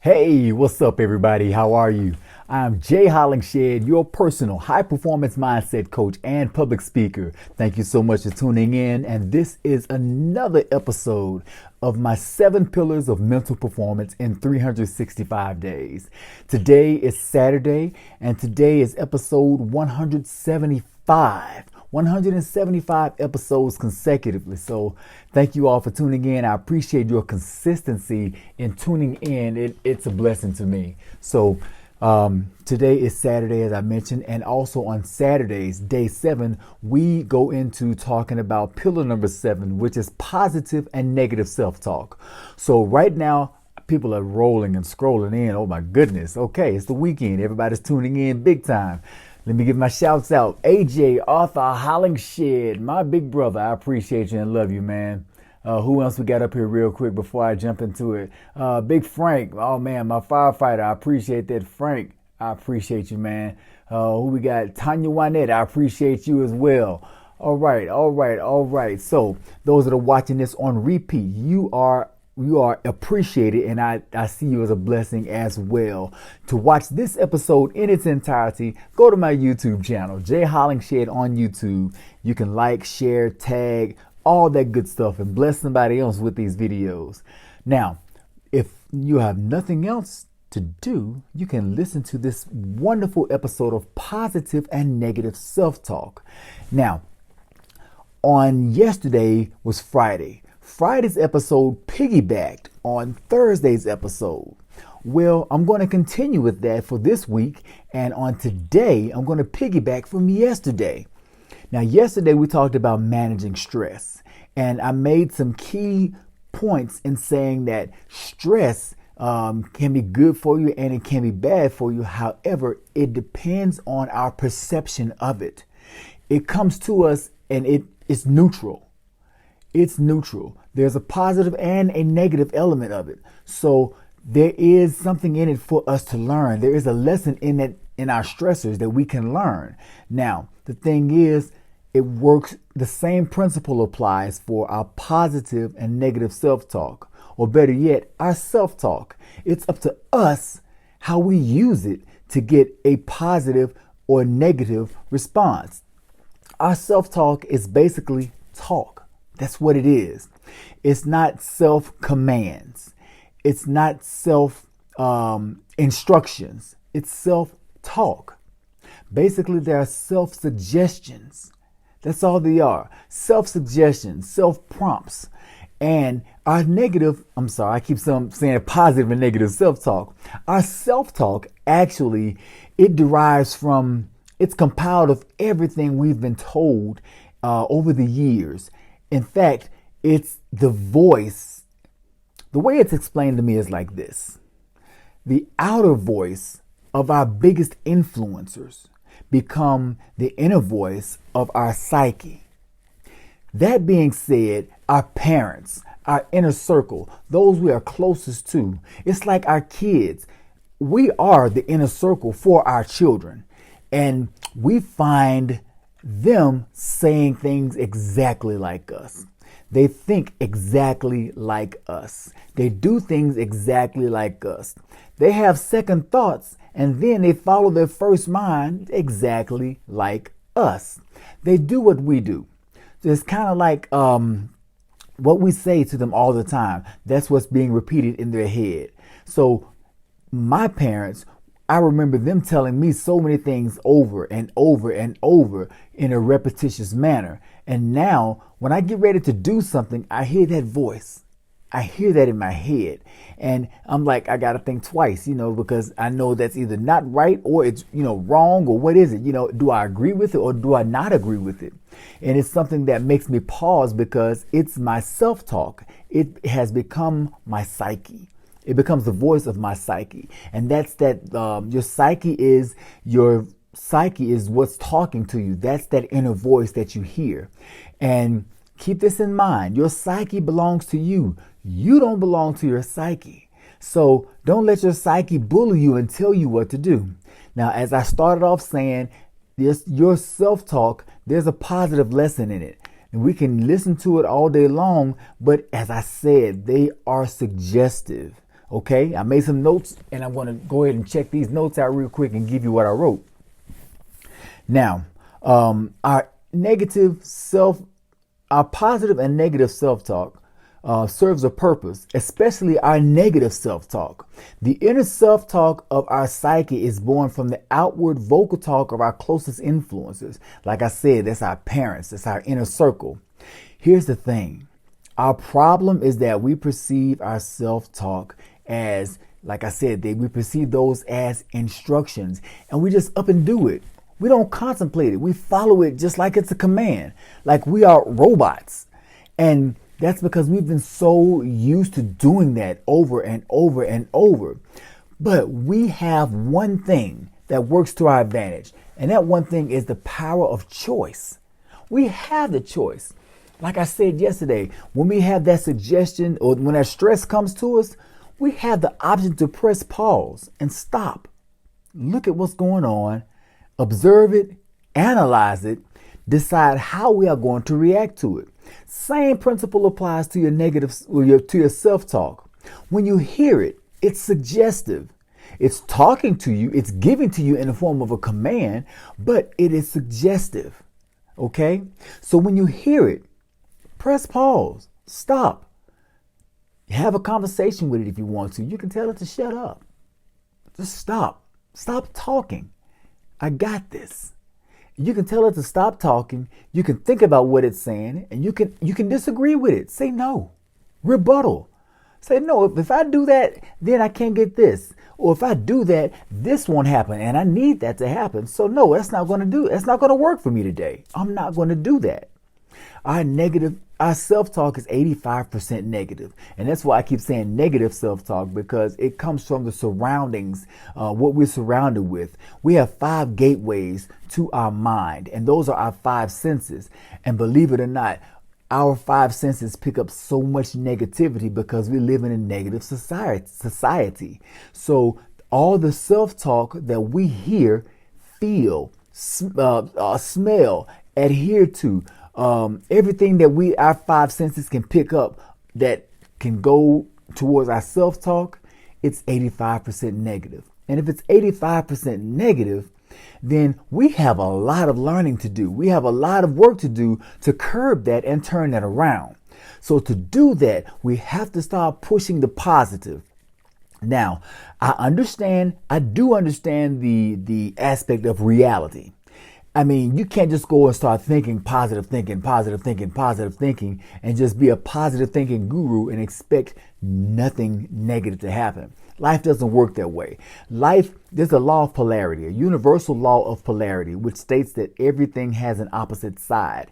Hey, what's up, everybody? How are you? I'm Jay Hollingshed, your personal high performance mindset coach and public speaker. Thank you so much for tuning in. And this is another episode of my 7 pillars of mental performance in 365 days. Today is Saturday, and today is episode 175. 175 episodes consecutively. So thank you all for tuning in. I appreciate your consistency in tuning in. It's a blessing to me. So today is Saturday, as I mentioned, and also on Saturdays, day 7, we go into talking about pillar number 7, which is positive and negative self-talk. So right now, people are rolling and scrolling in. Oh my goodness. Okay, it's the weekend. Everybody's tuning in big time. Let me give my shouts out. AJ, Arthur Hollingshed, my big brother. I appreciate you and love you, man. Who else we got up here real quick before I jump into it? Big Frank. Oh, man, my firefighter. I appreciate that, Frank. I appreciate you, man. Who we got? Tanya Wynette. I appreciate you as well. All right. So those that are watching this on repeat, you are appreciated, and I see you as a blessing as well. To watch this episode in its entirety, go to my YouTube channel, Jay Hollingshed on YouTube. You can like, share, tag, all that good stuff, and bless somebody else with these videos. Now, if you have nothing else to do, you can listen to this wonderful episode of positive and negative self-talk. Now, on yesterday was Friday. Friday's episode piggybacked on Thursday's episode. Well, I'm going to continue with that for this week, and on today, I'm going to piggyback from yesterday. Now, yesterday we talked about managing stress, and I made some key points in saying that stress can be good for you and it can be bad for you. However, it depends on our perception of it. It comes to us and it's neutral. It's neutral. There's a positive and a negative element of it. So there is something in it for us to learn. There is a lesson in it, in our stressors, that we can learn. Now, the thing is, it works. The same principle applies for our positive and negative self-talk, or better yet, our self-talk. It's up to us how we use it to get a positive or negative response. Our self-talk is basically talk. That's what it is. It's not self-commands. It's not self-instructions. It's self-talk. Basically, there are self-suggestions. That's all they are. Self-suggestions, self-prompts. And our I keep saying positive and negative self-talk. Our self-talk, actually, it's compiled of everything we've been told over the years. In fact, it's the voice. The way it's explained to me is like this. The outer voice of our biggest influencers become the inner voice of our psyche. That being said, our parents, our inner circle, those we are closest to, it's like our kids. We are the inner circle for our children, and we find them saying things exactly like us. They think exactly like us. They do things exactly like us. They have second thoughts, and then they follow their first mind exactly like us. They do what we do. It's kind of like what we say to them all the time. That's what's being repeated in their head. So my parents, I remember them telling me so many things over and over and over in a repetitious manner. And now when I get ready to do something, I hear that voice. I hear that in my head. And I'm like, I got to think twice, because I know that's either not right or it's, wrong, or what is it? Do I agree with it or do I not agree with it? And it's something that makes me pause because it's my self-talk. It has become my psyche. It becomes the voice of my psyche. And that's that your psyche is what's talking to you. That's that inner voice that you hear. And keep this in mind. Your psyche belongs to you. You don't belong to your psyche. So don't let your psyche bully you and tell you what to do. Now, as I started off saying, your self-talk, there's a positive lesson in it. And we can listen to it all day long. But as I said, they are suggestive. Okay, I made some notes and I'm going to go ahead and check these notes out real quick and give you what I wrote. Now, our positive and negative self-talk serves a purpose, especially our negative self-talk. The inner self-talk of our psyche is born from the outward vocal talk of our closest influences. Like I said, that's our parents, that's our inner circle. Here's the thing. Our problem is that we perceive our self-talk as, like I said, we perceive those as instructions, and we just up and do it. We don't contemplate it. We follow it just like it's a command, like we are robots. And that's because we've been so used to doing that over and over and over. But we have one thing that works to our advantage, and that one thing is the power of choice. We have the choice. Like I said yesterday, when we have that suggestion or when that stress comes to us, we have the option to press pause and stop. Look at what's going on, observe it, analyze it, decide how we are going to react to it. Same principle applies to your negative, to your self-talk. When you hear it, it's suggestive. It's talking to you, it's giving to you in the form of a command, but it is suggestive. Okay? So when you hear it, press pause, stop. Have a conversation with it if you want to. You can tell it to shut up. Just stop. Stop talking. I got this. You can tell it to stop talking. You can think about what it's saying, and you can disagree with it. Say no. Rebuttal. Say no. If I do that, then I can't get this. Or if I do that, this won't happen, and I need that to happen. So no, that's not going to work for me today. I'm not going to do that. Our self-talk is 85% negative. And that's why I keep saying negative self-talk, because it comes from the surroundings, what we're surrounded with. We have 5 gateways to our mind, and those are our 5 senses. And believe it or not, our 5 senses pick up so much negativity because we live in a negative society. So all the self-talk that we hear, feel, smell, adhere to, everything that our 5 senses can pick up that can go towards our self-talk, it's 85% negative. And if it's 85% negative, then we have a lot of learning to do. We have a lot of work to do to curb that and turn that around. So to do that, we have to start pushing the positive. Now, I do understand the aspect of reality. I mean, you can't just go and start thinking, positive thinking, and just be a positive thinking guru and expect nothing negative to happen. Life doesn't work that way. There's a law of polarity, a universal law of polarity, which states that everything has an opposite side.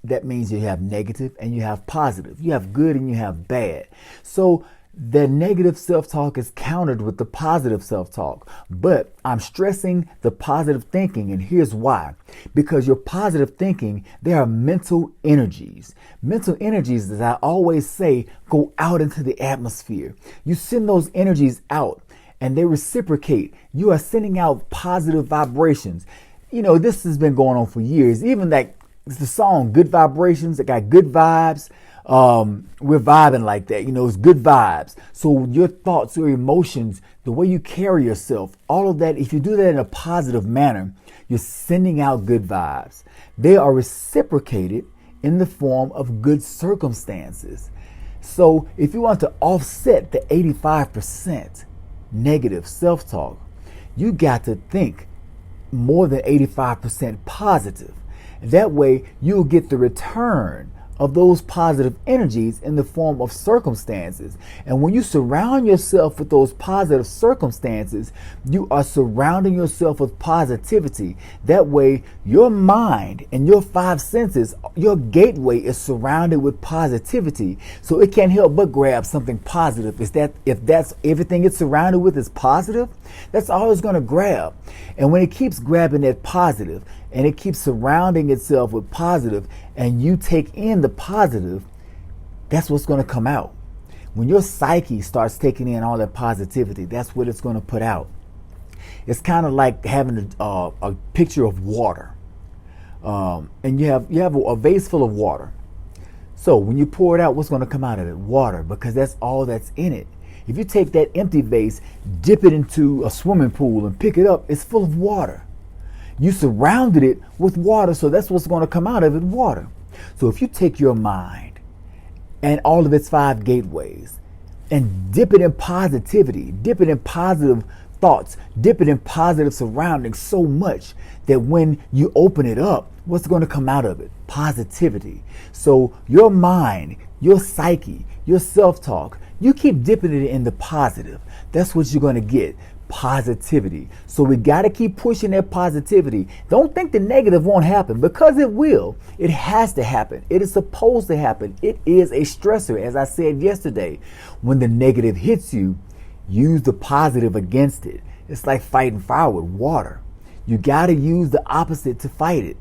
That means you have negative and you have positive. You have good and you have bad. So the negative self-talk is countered with the positive self-talk. But I'm stressing the positive thinking, and here's why. Because your positive thinking, there are mental energies. Mental energies, as I always say, go out into the atmosphere. You send those energies out and they reciprocate. You are sending out positive vibrations. You know, this has been going on for years. Even like the song Good Vibrations, that got good vibes. We're vibing like that, it's good vibes. So your thoughts, your emotions, the way you carry yourself, all of that, if you do that in a positive manner, you're sending out good vibes. They are reciprocated in the form of good circumstances. So if you want to offset the 85% negative self-talk, you got to think more than 85% positive. That way you'll get the return of those positive energies in the form of circumstances. And when you surround yourself with those positive circumstances, you are surrounding yourself with positivity. That way, your mind and your 5 senses, your gateway is surrounded with positivity. So it can't help but grab something positive. If that's everything it's surrounded with is positive, that's all it's going to grab. And when it keeps grabbing that positive, and it keeps surrounding itself with positive, and you take in the positive, that's what's going to come out. When your psyche starts taking in all that positivity, that's what it's going to put out. It's kind of like having a picture of water, and you have a vase full of water. So when you pour it out, what's going to come out of it? Water, because that's all that's in it. If you take that empty vase, dip it into a swimming pool and pick it up, it's full of water. You surrounded it with water, so that's what's going to come out of it, water. So if you take your mind and all of its 5 gateways and dip it in positivity, dip it in positive thoughts, dip it in positive surroundings so much that when you open it up, what's going to come out of it? Positivity. So your mind, your psyche, your self-talk, you keep dipping it in the positive. That's what you're going to get. Positivity. So we got to keep pushing that positivity. Don't think the negative won't happen, because it will. It has to happen. It is supposed to happen. It is a stressor. As I said yesterday, when the negative hits you, use the positive against it. It's like fighting fire with water. You got to use the opposite to fight it.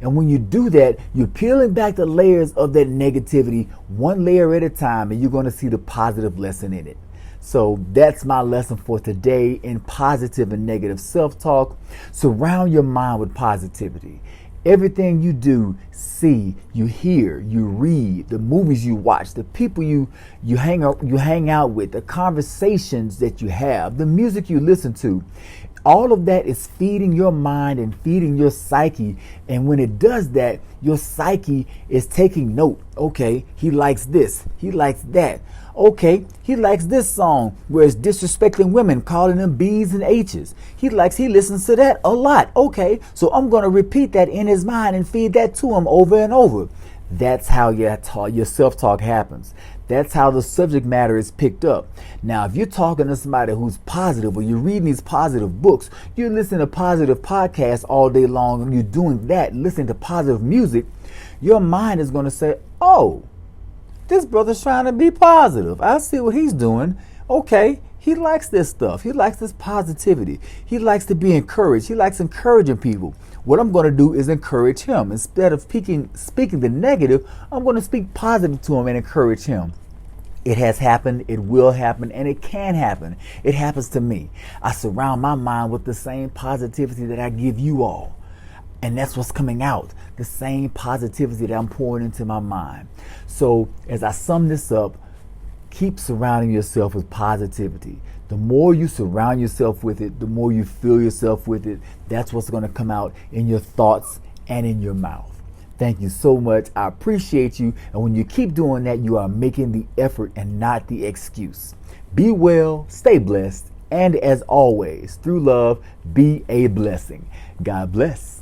And when you do that, you're peeling back the layers of that negativity one layer at a time, and you're going to see the positive lesson in it. So that's my lesson for today in positive and negative self-talk. Surround your mind with positivity. Everything you do, see, you hear, you read, the movies you watch, the people you hang out with, the conversations that you have, the music you listen to, all of that is feeding your mind and feeding your psyche. And when it does that, your psyche is taking note. Okay, he likes this, he likes that. Okay, he likes this song where it's disrespecting women, calling them B's and H's. He listens to that a lot. Okay, so I'm going to repeat that in his mind and feed that to him over and over. That's how your self-talk happens. That's how the subject matter is picked up. Now, if you're talking to somebody who's positive, or you're reading these positive books, you're listening to positive podcasts all day long, and you're doing that, listening to positive music, your mind is going to say, oh, this brother's trying to be positive. I see what he's doing. Okay, he likes this stuff. He likes this positivity. He likes to be encouraged. He likes encouraging people. What I'm going to do is encourage him. Instead of speaking the negative, I'm going to speak positive to him and encourage him. It has happened, it will happen, and it can happen. It happens to me. I surround my mind with the same positivity that I give you all. And that's what's coming out, the same positivity that I'm pouring into my mind. So as I sum this up, keep surrounding yourself with positivity. The more you surround yourself with it, the more you fill yourself with it. That's what's going to come out in your thoughts and in your mouth. Thank you so much. I appreciate you. And when you keep doing that, you are making the effort and not the excuse. Be well, stay blessed, and as always, through love, be a blessing. God bless.